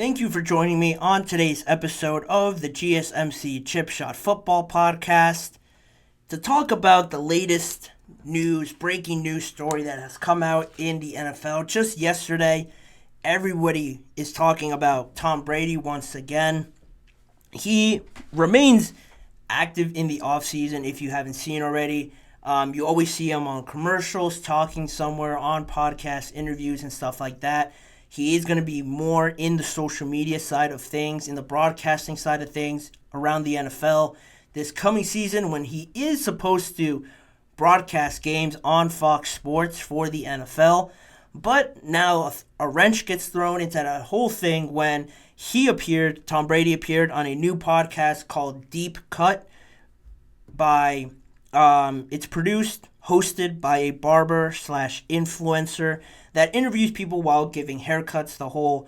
Thank you for joining me on today's episode of the GSMC Chip Shot Football Podcast to talk about the latest breaking news story that has come out in the NFL. Just yesterday, everybody is talking about Tom Brady once again. He remains active in the offseason if you haven't seen already. You always see him on commercials, talking somewhere, on podcast interviews and stuff like that. He is going to be more in the social media side of things, in the broadcasting side of things around the NFL this coming season when he is supposed to broadcast games on Fox Sports for the NFL. But now a wrench gets thrown into that whole thing when Tom Brady appeared on a new podcast called Deep Cut it's hosted by a barber/influencer that interviews people while giving haircuts, the whole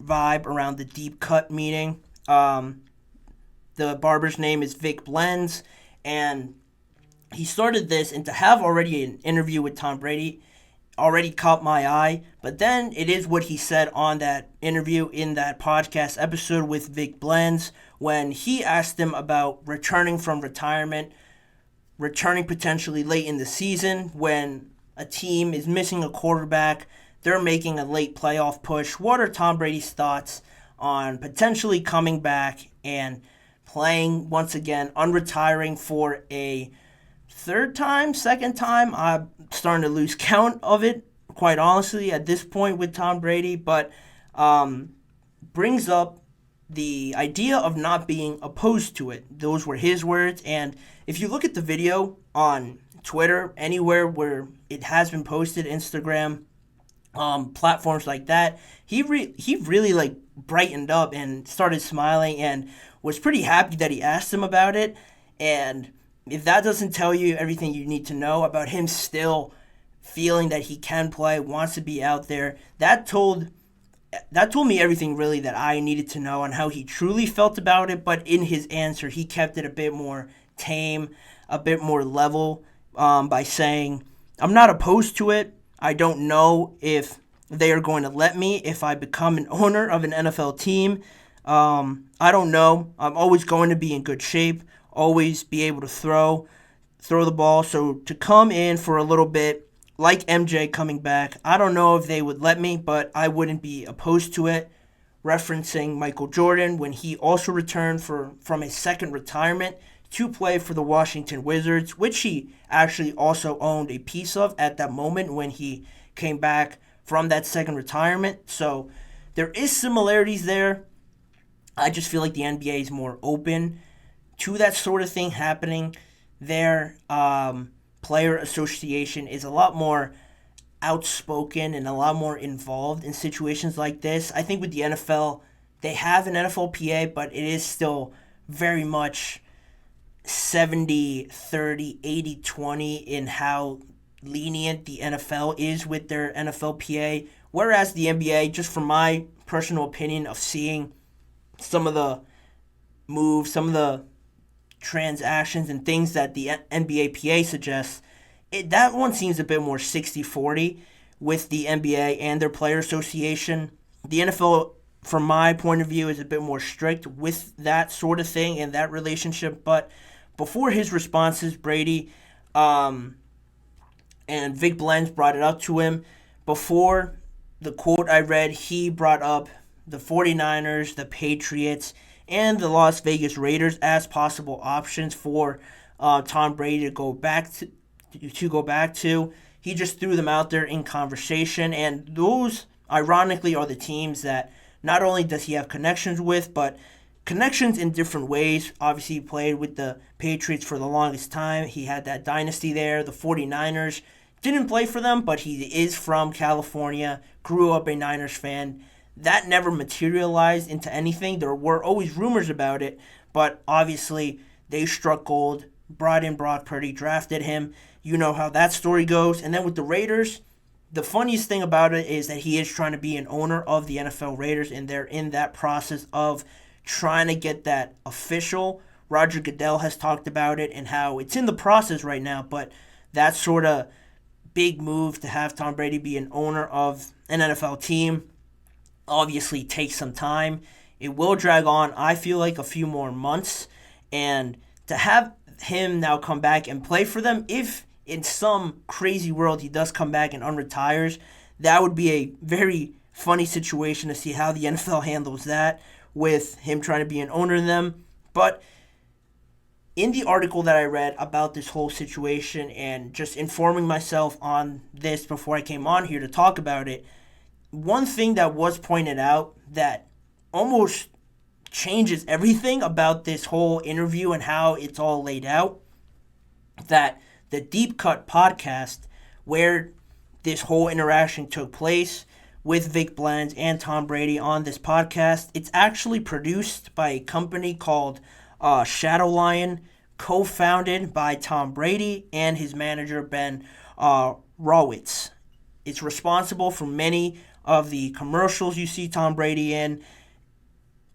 vibe around the Deep Cut meeting. The barber's name is Vic Blends, and he started this, and to have already an interview with Tom Brady already caught my eye, but then it is what he said on that interview in that podcast episode with Vic Blends when he asked him about returning from retirement, returning potentially late in the season when a team is missing a quarterback, they're making a late playoff push. What are Tom Brady's thoughts on potentially coming back and playing once again, unretiring for a second time? I'm starting to lose count of it, quite honestly, at this point with Tom Brady, but brings up the idea of not being opposed to it. Those were his words, and if you look at the video on Twitter, anywhere where it has been posted, Instagram, platforms like that, he really brightened up and started smiling and was pretty happy that he asked him about it. And if that doesn't tell you everything you need to know about him still feeling that he can play, wants to be out there, that told me everything really that I needed to know on how he truly felt about it. But in his answer, he kept it a bit more tame, a bit more level, by saying, I'm not opposed to it. I don't know if they are going to let me if I become an owner of an NFL team. I don't know. I'm always going to be in good shape, always be able to throw the ball. So to come in for a little bit, like MJ coming back, I don't know if they would let me, but I wouldn't be opposed to it. Referencing Michael Jordan when he also returned from a second retirement to play for the Washington Wizards, which he actually also owned a piece of at that moment when he came back from that second retirement. So there is similarities there. I just feel like the NBA is more open to that sort of thing happening. Their player association is a lot more outspoken and a lot more involved in situations like this. I think with the NFL, they have an NFLPA, but it is still very much 70-30, 80-20 in how lenient the NFL is with their NFLPA, whereas the NBA, just from my personal opinion of seeing some of the moves, some of the transactions and things that the NBA PA suggests, that one seems a bit more 60-40 with the NBA and their player association. The NFL, from my point of view, is a bit more strict with that sort of thing and that relationship. But before his responses, Brady and Vic Blends brought it up to him. Before the quote I read, he brought up the 49ers, the Patriots, and the Las Vegas Raiders as possible options for Tom Brady to go back to. He just threw them out there in conversation, and those, ironically, are the teams that not only does he have connections with, but connections in different ways. Obviously, he played with the Patriots for the longest time. He had that dynasty there. The 49ers didn't play for them, but he is from California, grew up a Niners fan. That never materialized into anything. There were always rumors about it, but obviously they struck gold, brought in Brock Purdy, drafted him. You know how that story goes. And then with the Raiders, the funniest thing about it is that he is trying to be an owner of the NFL Raiders, and they're in that process of trying to get that official. Roger Goodell has talked about it and how it's in the process right now, but that sort of big move to have Tom Brady be an owner of an NFL team. obviously take some time. It will drag on, I feel like, a few more months. And to have him now come back and play for them, if in some crazy world he does come back and unretires, that would be a very funny situation to see how the NFL handles that with him trying to be an owner of them. But in the article that I read about this whole situation and just informing myself on this before I came on here to talk about it, one thing that was pointed out that almost changes everything about this whole interview and how it's all laid out, that the Deep Cut podcast, where this whole interaction took place with Vic Blands and Tom Brady on this podcast, it's actually produced by a company called Shadow Lion, co-founded by Tom Brady and his manager Ben Rawitz. It's responsible for many of the commercials you see Tom Brady in.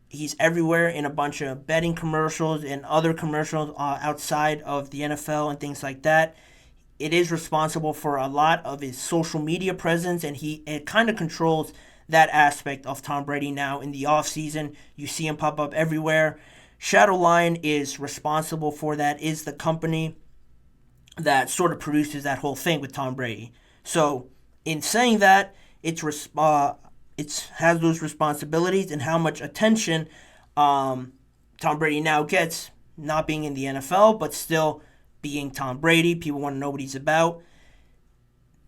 He's everywhere in a bunch of betting commercials and other commercials outside of the NFL and things like that. It is responsible for a lot of his social media presence, and it kind of controls that aspect of Tom Brady now in the offseason. You see him pop up everywhere. Shadow Lion is responsible for that, is the company that sort of produces that whole thing with Tom Brady. So in saying that, it has those responsibilities and how much attention Tom Brady now gets, not being in the NFL, but still being Tom Brady. People want to know what he's about.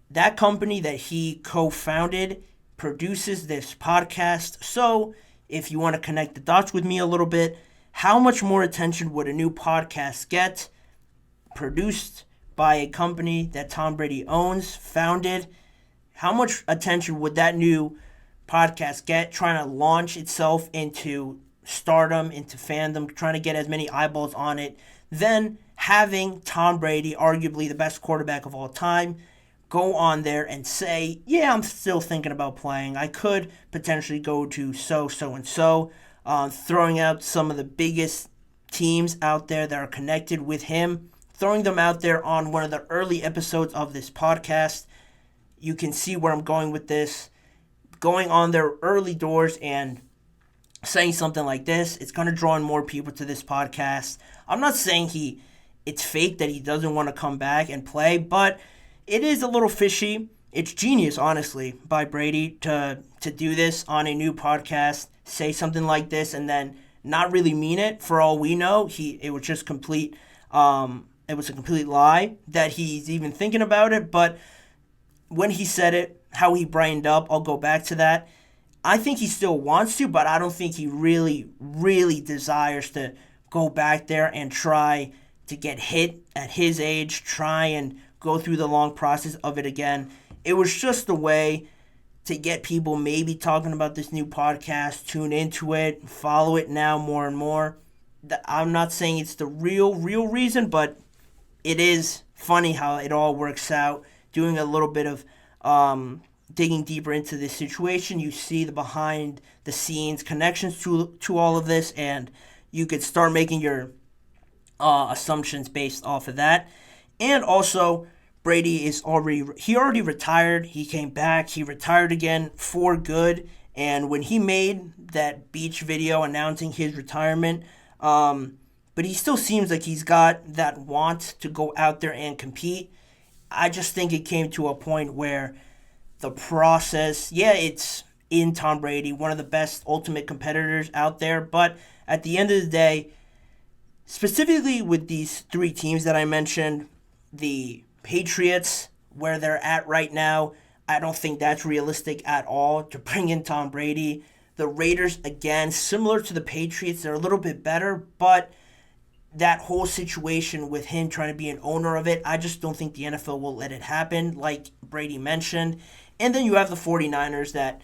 That company that he co-founded produces this podcast. So if you want to connect the dots with me a little bit, how much more attention would a new podcast get produced by a company that Tom Brady owns, founded? How much attention would that new podcast get trying to launch itself into stardom, into fandom, trying to get as many eyeballs on it, than having Tom Brady, arguably the best quarterback of all time, go on there and say, yeah, I'm still thinking about playing. I could potentially go to so-and-so, throwing out some of the biggest teams out there that are connected with him, throwing them out there on one of the early episodes of this podcast. You can see where I'm going with this. Going on their early doors and saying something like this, it's going to draw in more people to this podcast. I'm not saying it's fake that he doesn't want to come back and play, but it is a little fishy. It's genius, honestly, by Brady to do this on a new podcast, say something like this, and then not really mean it. For all we know, it was just complete. It was a complete lie that he's even thinking about it. But when he said it, how he brightened up, I'll go back to that. I think he still wants to, but I don't think he really, really desires to go back there and try to get hit at his age, try and go through the long process of it again. It was just a way to get people maybe talking about this new podcast, tune into it, follow it now more and more. I'm not saying it's the real reason, but it is funny how it all works out. Doing a little bit of digging deeper into this situation, you see the behind the scenes connections to all of this, and you could start making your assumptions based off of that. And also, Brady already retired. He came back. He retired again for good. And when he made that beach video announcing his retirement, but he still seems like he's got that want to go out there and compete. I just think it came to a point where the process, it's in Tom Brady, one of the best ultimate competitors out there, but at the end of the day, specifically with these three teams that I mentioned, the Patriots, where they're at right now, I don't think that's realistic at all to bring in Tom Brady. The Raiders, again, similar to the Patriots, they're a little bit better, but that whole situation with him trying to be an owner of it, I just don't think the NFL will let it happen, like Brady mentioned. And then you have the 49ers, that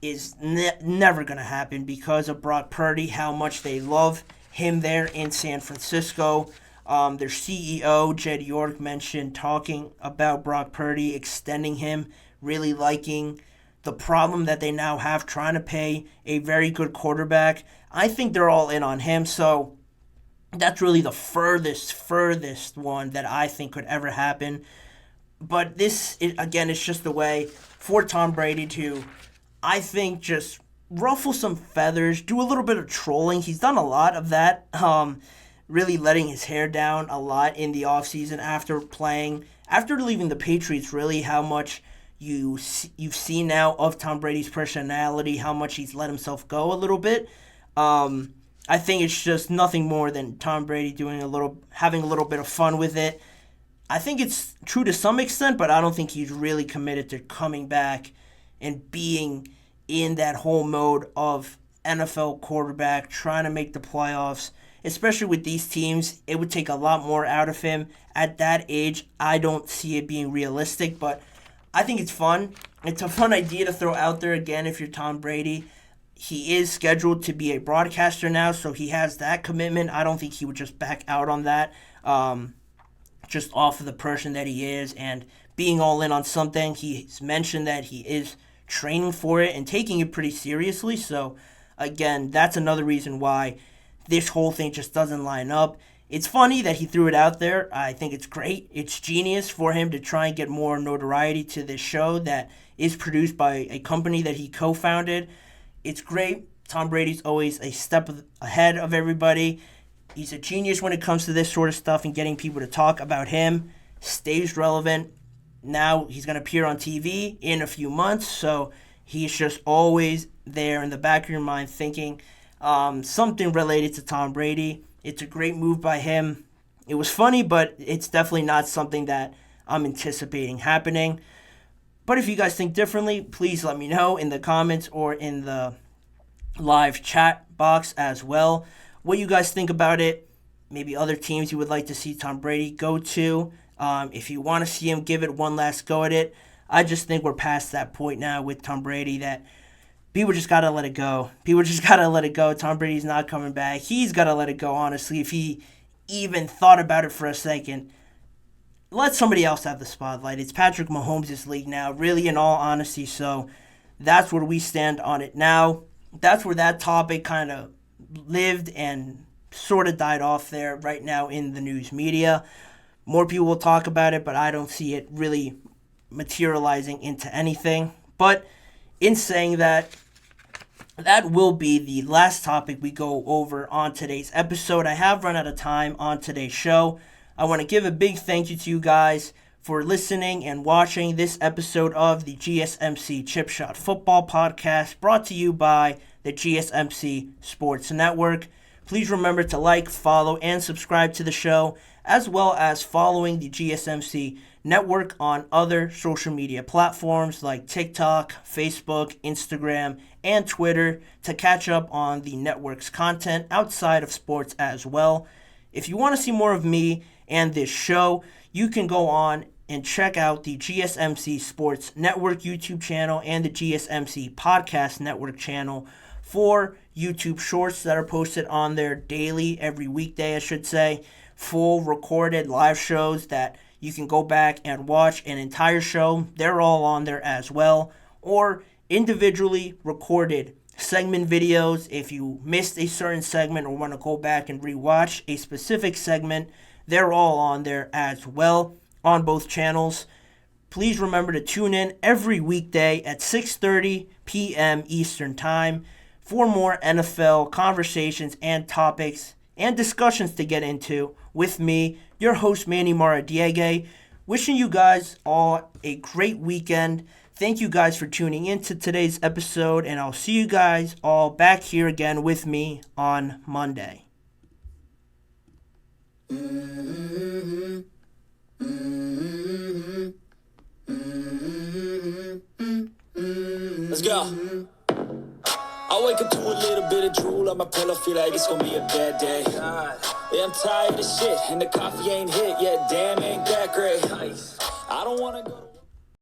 is never going to happen because of Brock Purdy, how much they love him there in San Francisco. Their CEO, Jed York, mentioned talking about Brock Purdy, extending him, really liking the problem that they now have trying to pay a very good quarterback. I think they're all in on him, so that's really the furthest one that I think could ever happen. But this, again, is just a way for Tom Brady to, I think, just ruffle some feathers, do a little bit of trolling. He's done a lot of that, really letting his hair down a lot in the offseason after leaving the Patriots, really how much you've seen now of Tom Brady's personality, how much he's let himself go a little bit. I think it's just nothing more than Tom Brady having a little bit of fun with it. I think it's true to some extent, but I don't think he's really committed to coming back and being in that whole mode of NFL quarterback, trying to make the playoffs. Especially with these teams, it would take a lot more out of him. At that age, I don't see it being realistic, but I think it's fun. It's a fun idea to throw out there again if you're Tom Brady. He is scheduled to be a broadcaster now, so he has that commitment. I don't think he would just back out on that, just off of the person that he is and being all in on something. He's mentioned that he is training for it and taking it pretty seriously. So, again, that's another reason why this whole thing just doesn't line up. It's funny that he threw it out there. I think it's great. It's genius for him to try and get more notoriety to this show that is produced by a company that he co-founded. It's great. Tom Brady's always a step ahead of everybody. He's a genius when it comes to this sort of stuff and getting people to talk about him. Stays relevant. Now he's going to appear on TV in a few months, so he's just always there in the back of your mind thinking something related to Tom Brady. It's a great move by him. It was funny, but it's definitely not something that I'm anticipating happening. But if you guys think differently, please let me know in the comments or in the live chat box as well what you guys think about it. Maybe other teams you would like to see Tom Brady go to. If you want to see him give it one last go at it. I just think we're past that point now with Tom Brady that people just got to let it go. People just got to let it go. Tom Brady's not coming back. He's got to let it go, honestly. If he even thought about it for a second, let somebody else have the spotlight. It's Patrick Mahomes' league now, really, in all honesty. So that's where we stand on it now. That's where that topic kind of lived and sort of died off there right now in the news media. More people will talk about it, but I don't see it really materializing into anything. But in saying that, that will be the last topic we go over on today's episode. I have run out of time on today's show. I want to give a big thank you to you guys for listening and watching this episode of the GSMC Chip Shot Football Podcast, brought to you by the GSMC Sports Network. Please remember to like, follow, and subscribe to the show, as well as following the GSMC Network on other social media platforms like TikTok, Facebook, Instagram, and Twitter to catch up on the network's content outside of sports as well. If you want to see more of me and this show, you can go on and check out the GSMC Sports Network YouTube channel and the GSMC Podcast Network channel for YouTube shorts that are posted on there daily, every weekday, I should say. Full recorded live shows that you can go back and watch an entire show. They're all on there as well. Or individually recorded segment videos. If you missed a certain segment or want to go back and rewatch a specific segment, they're all on there as well on both channels. Please remember to tune in every weekday at 6:30 p.m. Eastern Time for more NFL conversations and topics and discussions to get into with me, your host, Manny Maradiaga. Wishing you guys all a great weekend. Thank you guys for tuning in to today's episode, and I'll see you guys all back here again with me on Monday. Let's go. I wake up to a little bit of drool on my pillow, feel like it's gonna be a bad day. Yeah, I'm tired of shit, and the coffee ain't hit yet, damn, ain't that great. I don't wanna go to